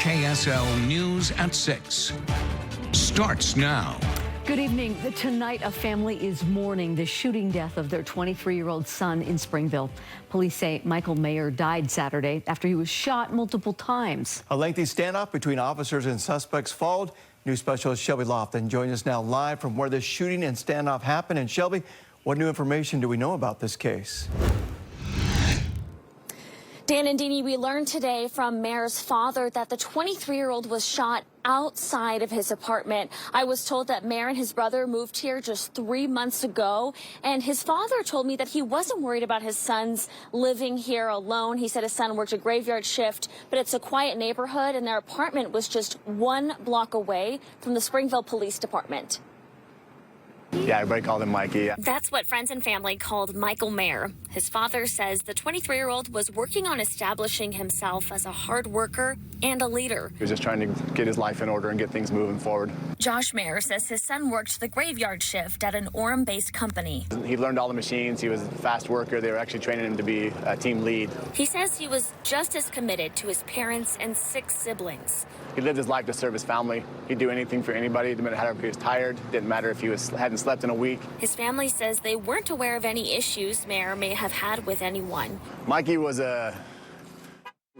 KSL News at 6 starts now. Good evening. Tonight, a family is mourning the shooting death of their 23-year-old son in Springville. Police say Michael Mayer died Saturday after he was shot multiple times. A lengthy standoff between officers and suspects followed. News specialist Shelby Lofton joins us now live from where the shooting and standoff happened. And Shelby, what new information do we know about this case? Dan and Deanie, we learned today from Mayer's father that the 23-year-old was shot outside of his apartment. I was told that Mayer and his brother moved here just 3 months ago, and his father told me that he wasn't worried about his sons living here alone. He said his son worked a graveyard shift, but it's a quiet neighborhood, and their apartment was just 1 block away from the Springville Police Department. Yeah, everybody called him Mikey. That's what friends and family called Michael Mayer. His father says the 23-year-old was working on establishing himself as a hard worker and a leader. He was just trying to get his life in order and get things moving forward. Josh Mayer says his son worked the graveyard shift at an Orem-based company. He learned all the machines. He was a fast worker. They were actually training him to be a team lead. He says he was just as committed to his parents and 6 siblings. He lived his life to serve his family. He'd do anything for anybody. It didn't matter if he was tired. Didn't matter if he hadn't slept in a week. His family says they weren't aware of any issues Mayer may have had with anyone. Mikey was a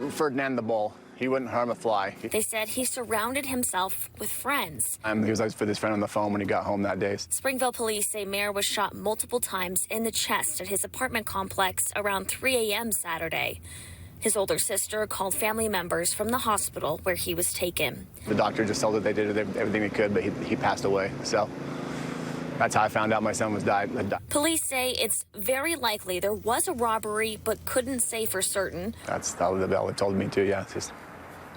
Ferdinand the Bull. He wouldn't harm a fly. They said he surrounded himself with friends. He was always with his friend on the phone when he got home that day. Springville police say Mayer was shot multiple times in the chest at his apartment complex around 3 a.m. Saturday. His older sister called family members from the hospital where he was taken. The doctor just told that they did everything they could, but he passed away. So that's how I found out my son was died. Police say it's very likely there was a robbery, but couldn't say for certain. That's how the bell told me too, yeah. It's just,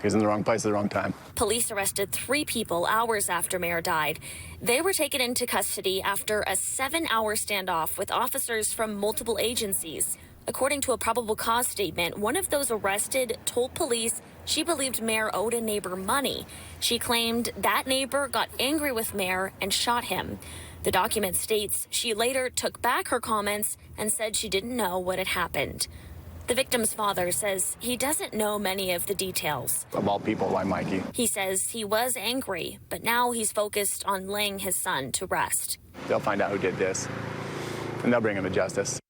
he was in the wrong place at the wrong time. Police arrested 3 people hours after Mayer died. They were taken into custody after a 7-hour standoff with officers from multiple agencies. According to a probable cause statement, one of those arrested told police she believed Mayer owed a neighbor money. She claimed that neighbor got angry with Mayer and shot him. The document states she later took back her comments and said she didn't know what had happened. The victim's father says he doesn't know many of the details. Of all people, why Mikey? He says he was angry, but now he's focused on laying his son to rest. They'll find out who did this, and they'll bring him to justice.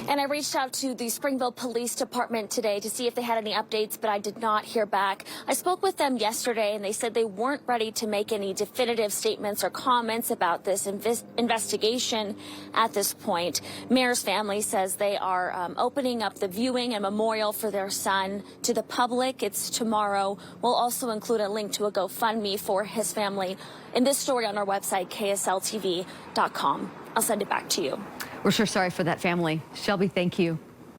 And I reached out to the Springville Police Department today to see if they had any updates, but I did not hear back. I spoke with them yesterday, and they said they weren't ready to make any definitive statements or comments about this investigation at this point. Mayer's family says they are opening up the viewing and memorial for their son to the public. It's tomorrow. We'll also include a link to a GoFundMe for his family in this story on our website, ksltv.com. I'll send it back to you. We're sure sorry for that family. Shelby, thank you.